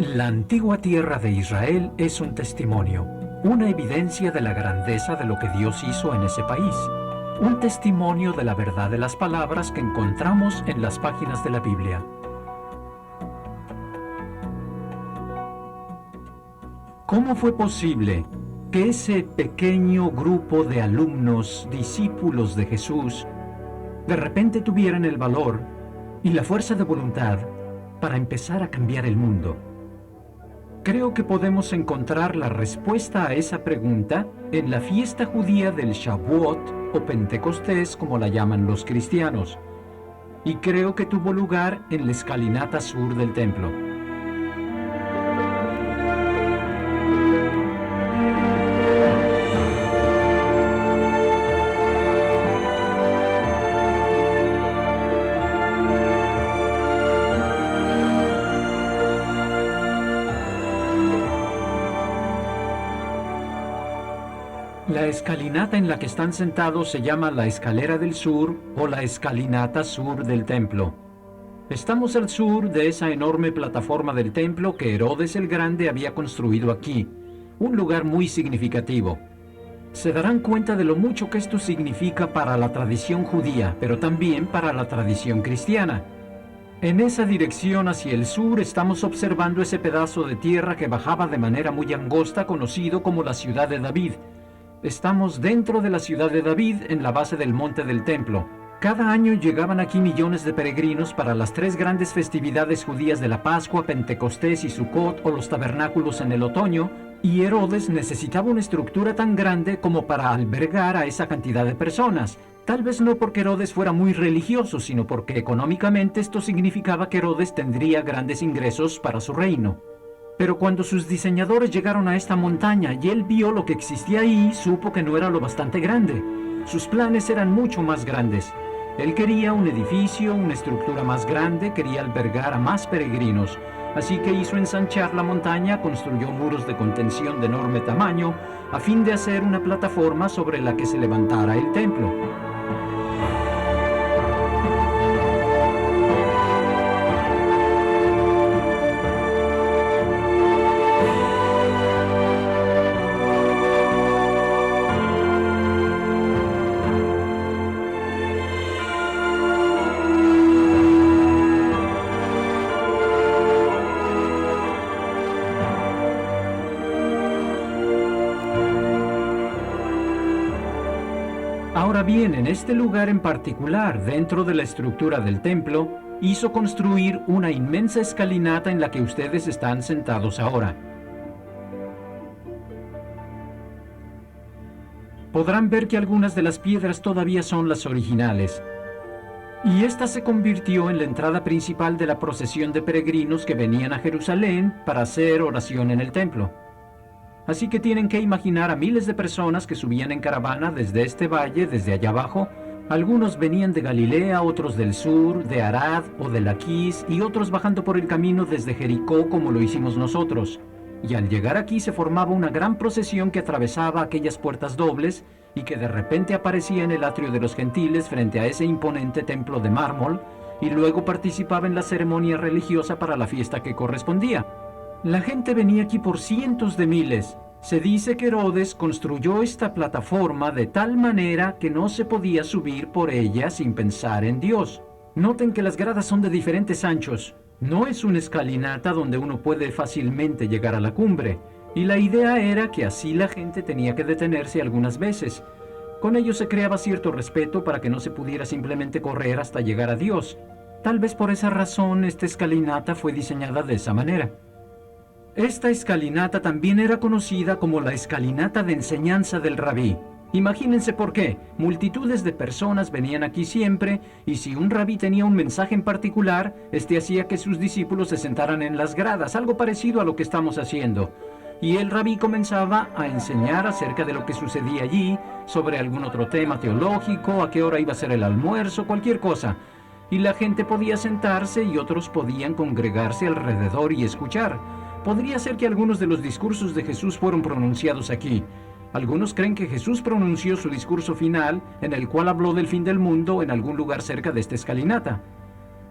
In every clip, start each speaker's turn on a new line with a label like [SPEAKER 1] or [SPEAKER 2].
[SPEAKER 1] La antigua tierra de Israel es un testimonio, una evidencia de la grandeza de lo que Dios hizo en ese país, un testimonio de la verdad de las palabras que encontramos en las páginas de la Biblia. ¿Cómo fue posible que ese pequeño grupo de alumnos, discípulos de Jesús, de repente tuvieran el valor y la fuerza de voluntad para empezar a cambiar el mundo? Creo que podemos encontrar la respuesta a esa pregunta en la fiesta judía del Shavuot o Pentecostés, como la llaman los cristianos, y creo que tuvo lugar en la escalinata sur del templo. La escalinata en la que están sentados se llama la escalera del sur o la escalinata sur del templo. Estamos al sur de esa enorme plataforma del templo que Herodes el Grande había construido aquí, un lugar muy significativo. Se darán cuenta de lo mucho que esto significa para la tradición judía, pero también para la tradición cristiana. En esa dirección hacia el sur estamos observando ese pedazo de tierra que bajaba de manera muy angosta, conocido como la ciudad de David. Estamos dentro de la ciudad de David, en la base del monte del templo. Cada año llegaban aquí millones de peregrinos para las tres grandes festividades judías de la Pascua, Pentecostés y Sucot, o los tabernáculos en el otoño, y Herodes necesitaba una estructura tan grande como para albergar a esa cantidad de personas. Tal vez no porque Herodes fuera muy religioso, sino porque económicamente esto significaba que Herodes tendría grandes ingresos para su reino. Pero cuando sus diseñadores llegaron a esta montaña y él vio lo que existía ahí, supo que no era lo bastante grande. Sus planes eran mucho más grandes. Él quería un edificio, una estructura más grande, quería albergar a más peregrinos. Así que hizo ensanchar la montaña, construyó muros de contención de enorme tamaño, a fin de hacer una plataforma sobre la que se levantara el templo. Ahora bien, en este lugar en particular, dentro de la estructura del templo, hizo construir una inmensa escalinata en la que ustedes están sentados ahora. Podrán ver que algunas de las piedras todavía son las originales. Y esta se convirtió en la entrada principal de la procesión de peregrinos que venían a Jerusalén para hacer oración en el templo. Así que tienen que imaginar a miles de personas que subían en caravana desde este valle, desde allá abajo. Algunos venían de Galilea, otros del sur, de Arad o de Laquís, y otros bajando por el camino desde Jericó, como lo hicimos nosotros. Y al llegar aquí se formaba una gran procesión que atravesaba aquellas puertas dobles y que de repente aparecía en el atrio de los gentiles frente a ese imponente templo de mármol, y luego participaba en la ceremonia religiosa para la fiesta que correspondía. La gente venía aquí por cientos de miles. Se dice que Herodes construyó esta plataforma de tal manera que no se podía subir por ella sin pensar en Dios. Noten que las gradas son de diferentes anchos. No es una escalinata donde uno puede fácilmente llegar a la cumbre. Y la idea era que así la gente tenía que detenerse algunas veces. Con ello se creaba cierto respeto para que no se pudiera simplemente correr hasta llegar a Dios. Tal vez por esa razón esta escalinata fue diseñada de esa manera. Esta escalinata también era conocida como la escalinata de enseñanza del rabí. Imagínense por qué. Multitudes de personas venían aquí siempre, y si un rabí tenía un mensaje en particular, este hacía que sus discípulos se sentaran en las gradas, algo parecido a lo que estamos haciendo. Y el rabí comenzaba a enseñar acerca de lo que sucedía allí, sobre algún otro tema teológico, a qué hora iba a ser el almuerzo, cualquier cosa. Y la gente podía sentarse y otros podían congregarse alrededor y escuchar. Podría ser que algunos de los discursos de Jesús fueron pronunciados aquí. Algunos creen que Jesús pronunció su discurso final, en el cual habló del fin del mundo en algún lugar cerca de esta escalinata.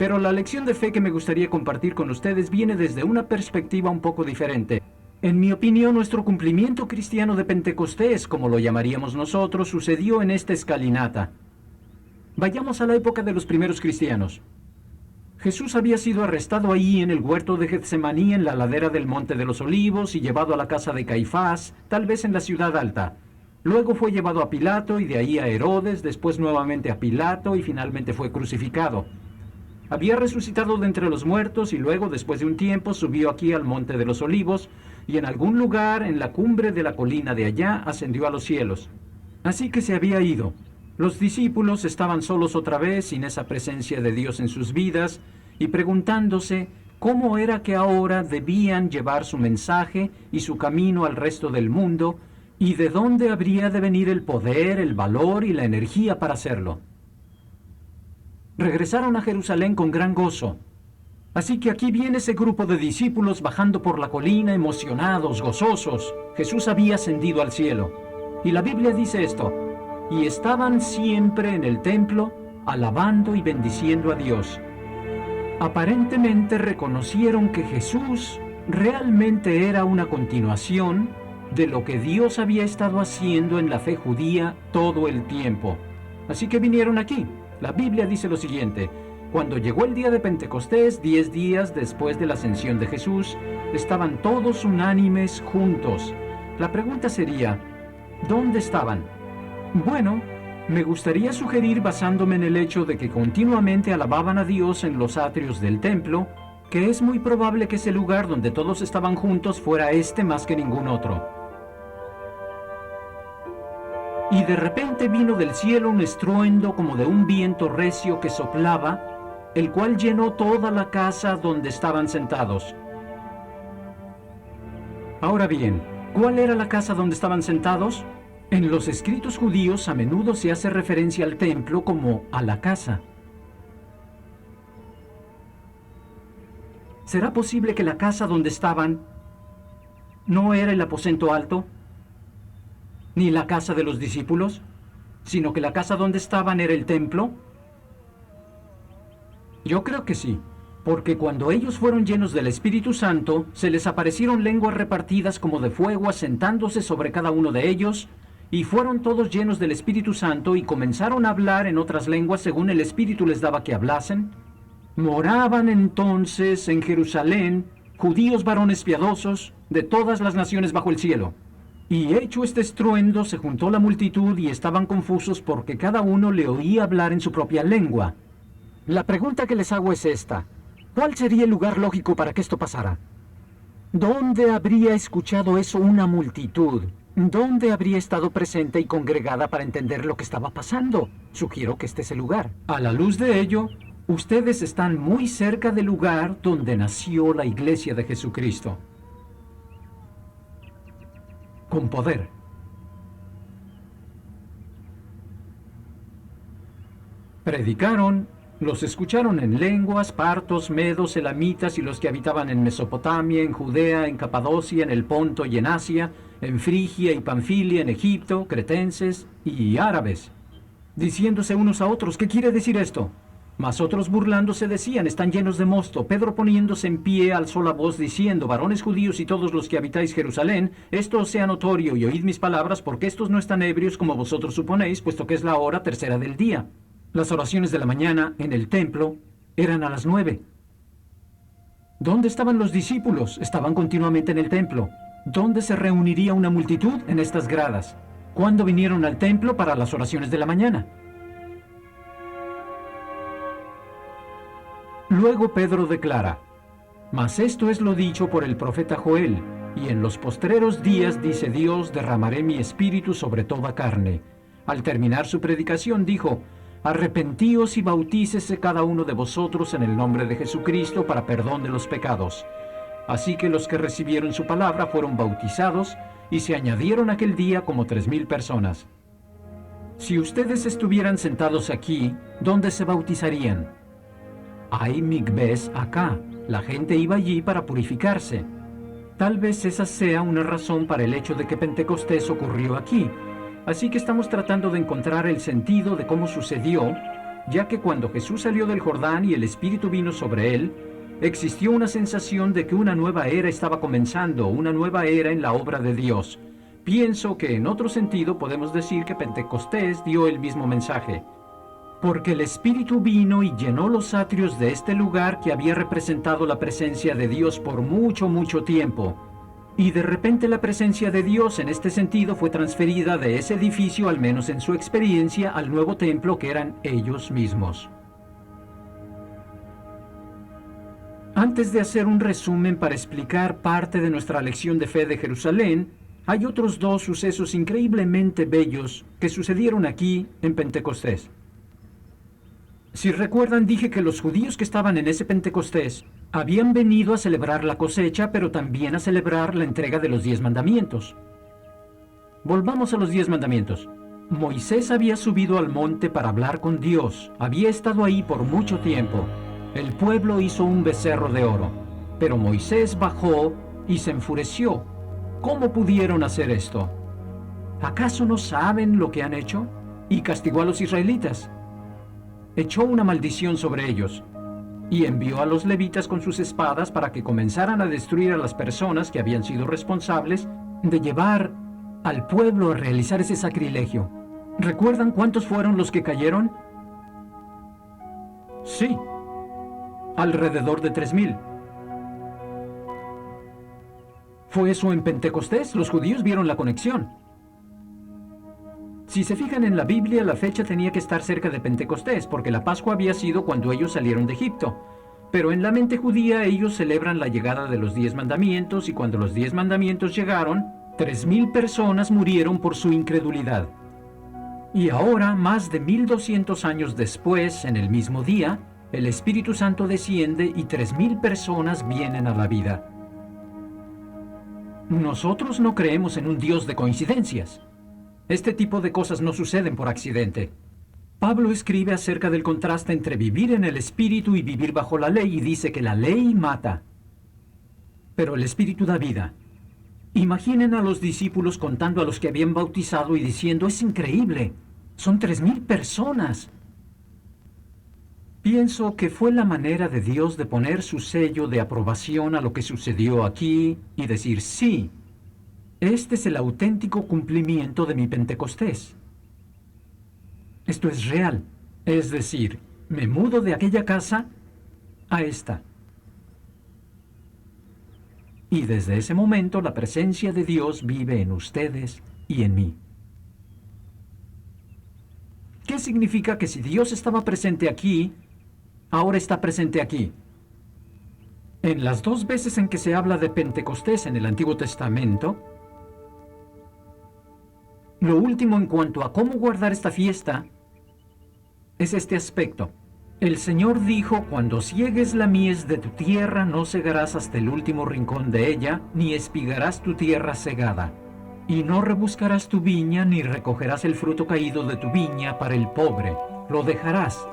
[SPEAKER 1] Pero la lección de fe que me gustaría compartir con ustedes viene desde una perspectiva un poco diferente. En mi opinión, nuestro cumplimiento cristiano de Pentecostés, como lo llamaríamos nosotros, sucedió en esta escalinata. Vayamos a la época de los primeros cristianos. Jesús había sido arrestado ahí en el huerto de Getsemaní, en la ladera del Monte de los Olivos, y llevado a la casa de Caifás, tal vez en la ciudad alta. Luego fue llevado a Pilato y de ahí a Herodes, después nuevamente a Pilato y finalmente fue crucificado. Había resucitado de entre los muertos y luego, después de un tiempo, subió aquí al Monte de los Olivos y en algún lugar en la cumbre de la colina de allá ascendió a los cielos. Así que se había ido. Los discípulos estaban solos otra vez, sin esa presencia de Dios en sus vidas, y preguntándose cómo era que ahora debían llevar su mensaje y su camino al resto del mundo, y de dónde habría de venir el poder, el valor y la energía para hacerlo. Regresaron a Jerusalén con gran gozo. Así que aquí viene ese grupo de discípulos bajando por la colina, emocionados, gozosos. Jesús había ascendido al cielo. Y la Biblia dice esto: y estaban siempre en el templo, alabando y bendiciendo a Dios. Aparentemente reconocieron que Jesús realmente era una continuación de lo que Dios había estado haciendo en la fe judía todo el tiempo. Así que vinieron aquí. La Biblia dice lo siguiente: cuando llegó el día de Pentecostés, 10 días después de la ascensión de Jesús, estaban todos unánimes juntos. La pregunta sería, ¿dónde estaban? Bueno, me gustaría sugerir, basándome en el hecho de que continuamente alababan a Dios en los atrios del templo, que es muy probable que ese lugar donde todos estaban juntos fuera este más que ningún otro. Y de repente vino del cielo un estruendo como de un viento recio que soplaba, el cual llenó toda la casa donde estaban sentados. Ahora bien, ¿cuál era la casa donde estaban sentados? En los escritos judíos a menudo se hace referencia al templo como a la casa. ¿Será posible que la casa donde estaban no era el aposento alto, ni la casa de los discípulos, sino que la casa donde estaban era el templo? Yo creo que sí, porque cuando ellos fueron llenos del Espíritu Santo, se les aparecieron lenguas repartidas como de fuego asentándose sobre cada uno de ellos, y fueron todos llenos del Espíritu Santo y comenzaron a hablar en otras lenguas según el Espíritu les daba que hablasen. Moraban entonces en Jerusalén judíos varones piadosos de todas las naciones bajo el cielo. Y hecho este estruendo, se juntó la multitud y estaban confusos porque cada uno le oía hablar en su propia lengua. La pregunta que les hago es esta: ¿cuál sería el lugar lógico para que esto pasara? ¿Dónde habría escuchado eso una multitud? ¿Dónde habría estado presente y congregada para entender lo que estaba pasando? Sugiero que este es el lugar. A la luz de ello, ustedes están muy cerca del lugar donde nació la Iglesia de Jesucristo. Con poder. Predicaron, los escucharon en lenguas, partos, medos, elamitas y los que habitaban en Mesopotamia, en Judea, en Capadocia, en el Ponto y en Asia, en Frigia y Panfilia, en Egipto, cretenses y árabes, diciéndose unos a otros: ¿qué quiere decir esto? Mas otros burlándose decían: están llenos de mosto. Pedro, poniéndose en pie, alzó la voz diciendo: varones judíos y todos los que habitáis Jerusalén, esto os sea notorio y oíd mis palabras, porque estos no están ebrios como vosotros suponéis, puesto que es la hora tercera del día. Las oraciones de la mañana en el templo eran a las 9. ¿Dónde estaban los discípulos? Estaban continuamente en el templo. ¿Dónde se reuniría una multitud? En estas gradas. ¿Cuándo vinieron al templo para las oraciones de la mañana? Luego Pedro declara: mas esto es lo dicho por el profeta Joel, y en los postreros días, dice Dios, derramaré mi espíritu sobre toda carne. Al terminar su predicación dijo: arrepentíos y bautícese cada uno de vosotros en el nombre de Jesucristo para perdón de los pecados. Así que los que recibieron su palabra fueron bautizados, y se añadieron aquel día como 3,000 personas. Si ustedes estuvieran sentados aquí, ¿dónde se bautizarían? Hay mikvés acá. La gente iba allí para purificarse. Tal vez esa sea una razón para el hecho de que Pentecostés ocurrió aquí. Así que estamos tratando de encontrar el sentido de cómo sucedió, ya que cuando Jesús salió del Jordán y el Espíritu vino sobre él, existió una sensación de que una nueva era estaba comenzando, una nueva era en la obra de Dios. Pienso que en otro sentido podemos decir que Pentecostés dio el mismo mensaje, porque el Espíritu vino y llenó los atrios de este lugar que había representado la presencia de Dios por mucho, mucho tiempo. Y de repente la presencia de Dios en este sentido fue transferida de ese edificio, al menos en su experiencia, al nuevo templo que eran ellos mismos. Antes de hacer un resumen para explicar parte de nuestra lección de fe de Jerusalén, hay otros dos sucesos increíblemente bellos que sucedieron aquí en Pentecostés. Si recuerdan, dije que los judíos que estaban en ese Pentecostés habían venido a celebrar la cosecha, pero también a celebrar la entrega de los 10 mandamientos. Volvamos a los 10 mandamientos. Moisés había subido al monte para hablar con Dios. Había estado ahí por mucho tiempo. El pueblo hizo un becerro de oro, pero Moisés bajó y se enfureció. ¿Cómo pudieron hacer esto? ¿Acaso no saben lo que han hecho? Y castigó a los israelitas. Echó una maldición sobre ellos y envió a los levitas con sus espadas para que comenzaran a destruir a las personas que habían sido responsables de llevar al pueblo a realizar ese sacrilegio. ¿Recuerdan cuántos fueron los que cayeron? Sí, alrededor de 3,000. ¿Fue eso en Pentecostés? Los judíos vieron la conexión. Si se fijan en la Biblia, la fecha tenía que estar cerca de Pentecostés, porque la Pascua había sido cuando ellos salieron de Egipto. Pero en la mente judía ellos celebran la llegada de los 10 mandamientos, y cuando los 10 mandamientos llegaron, 3,000 personas murieron por su incredulidad. Y ahora, más de 1200 años después, en el mismo día, el Espíritu Santo desciende y 3,000 personas vienen a la vida. Nosotros no creemos en un Dios de coincidencias. Este tipo de cosas no suceden por accidente. Pablo escribe acerca del contraste entre vivir en el Espíritu y vivir bajo la ley, y dice que la ley mata, pero el Espíritu da vida. Imaginen a los discípulos contando a los que habían bautizado y diciendo: es increíble, son 3,000 personas. Pienso que fue la manera de Dios de poner su sello de aprobación a lo que sucedió aquí y decir: sí, este es el auténtico cumplimiento de mi Pentecostés. Esto es real. Es decir, me mudo de aquella casa a esta. Y desde ese momento la presencia de Dios vive en ustedes y en mí. ¿Qué significa que si Dios estaba presente aquí, ahora está presente aquí? En las 2 veces en que se habla de Pentecostés en el Antiguo Testamento, lo último en cuanto a cómo guardar esta fiesta es este aspecto. El Señor dijo: cuando ciegues la mies de tu tierra, no segarás hasta el último rincón de ella, ni espigarás tu tierra segada. Y no rebuscarás tu viña, ni recogerás el fruto caído de tu viña para el pobre. Lo dejarás.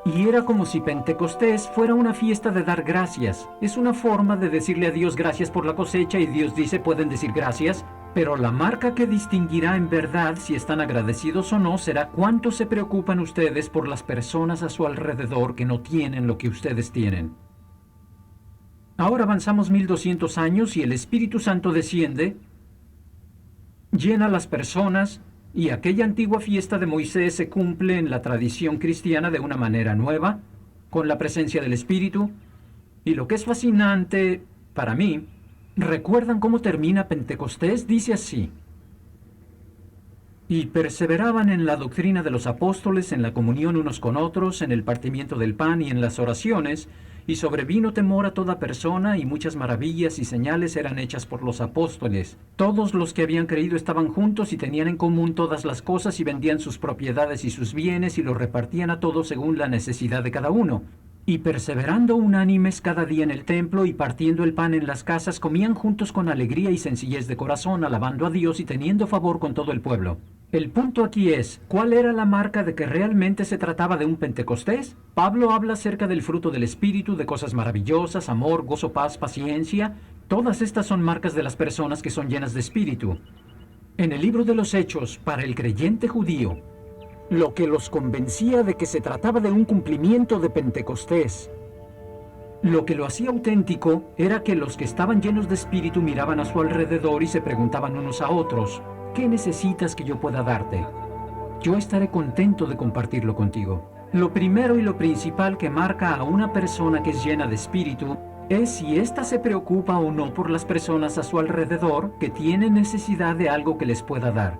[SPEAKER 1] Y era como si Pentecostés fuera una fiesta de dar gracias. Es una forma de decirle a Dios gracias por la cosecha, y Dios dice: pueden decir gracias, pero la marca que distinguirá en verdad si están agradecidos o no será cuánto se preocupan ustedes por las personas a su alrededor que no tienen lo que ustedes tienen. Ahora avanzamos 1200 años y el Espíritu Santo desciende, llena a las personas, y aquella antigua fiesta de Moisés se cumple en la tradición cristiana de una manera nueva, con la presencia del Espíritu. Y lo que es fascinante para mí, ¿recuerdan cómo termina Pentecostés? Dice así: y perseveraban en la doctrina de los apóstoles, en la comunión unos con otros, en el partimiento del pan y en las oraciones, y sobrevino temor a toda persona, y muchas maravillas y señales eran hechas por los apóstoles. Todos los que habían creído estaban juntos y tenían en común todas las cosas, y vendían sus propiedades y sus bienes, y los repartían a todos según la necesidad de cada uno. Y perseverando unánimes cada día en el templo y partiendo el pan en las casas, comían juntos con alegría y sencillez de corazón, alabando a Dios y teniendo favor con todo el pueblo. El punto aquí es, ¿cuál era la marca de que realmente se trataba de un Pentecostés? Pablo habla acerca del fruto del Espíritu, de cosas maravillosas, amor, gozo, paz, paciencia. Todas estas son marcas de las personas que son llenas de Espíritu. En el libro de los Hechos, para el creyente judío, lo que los convencía de que se trataba de un cumplimiento de Pentecostés. Lo que lo hacía auténtico era que los que estaban llenos de espíritu miraban a su alrededor y se preguntaban unos a otros, ¿qué necesitas que yo pueda darte? Yo estaré contento de compartirlo contigo. Lo primero y lo principal que marca a una persona que es llena de espíritu es si ésta se preocupa o no por las personas a su alrededor que tienen necesidad de algo que les pueda dar.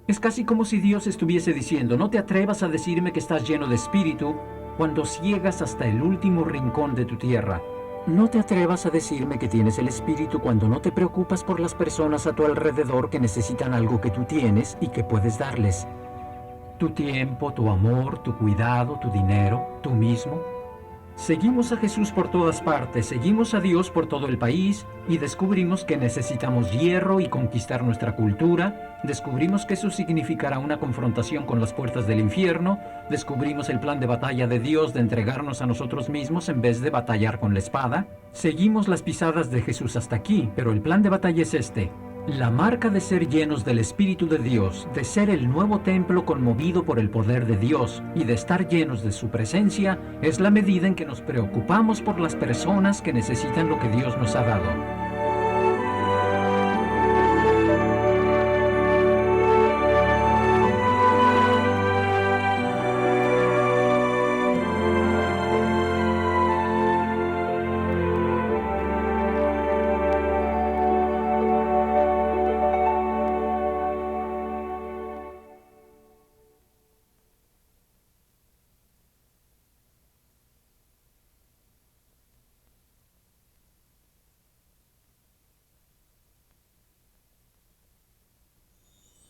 [SPEAKER 1] Es casi como si Dios estuviese diciendo, no te atrevas a decirme que estás lleno de espíritu cuando ciegas hasta el último rincón de tu tierra. No te atrevas a decirme que tienes el espíritu cuando no te preocupas por las personas a tu alrededor que necesitan algo que tú tienes y que puedes darles. Tu tiempo, tu amor, tu cuidado, tu dinero, tú mismo. Seguimos a Jesús por todas partes, seguimos a Dios por todo el país y descubrimos que necesitamos hierro y conquistar nuestra cultura, descubrimos que eso significará una confrontación con las puertas del infierno, descubrimos el plan de batalla de Dios de entregarnos a nosotros mismos en vez de batallar con la espada, seguimos las pisadas de Jesús hasta aquí, pero el plan de batalla es este. La marca de ser llenos del Espíritu de Dios, de ser el nuevo templo conmovido por el poder de Dios y de estar llenos de su presencia, es la medida en que nos preocupamos por las personas que necesitan lo que Dios nos ha dado.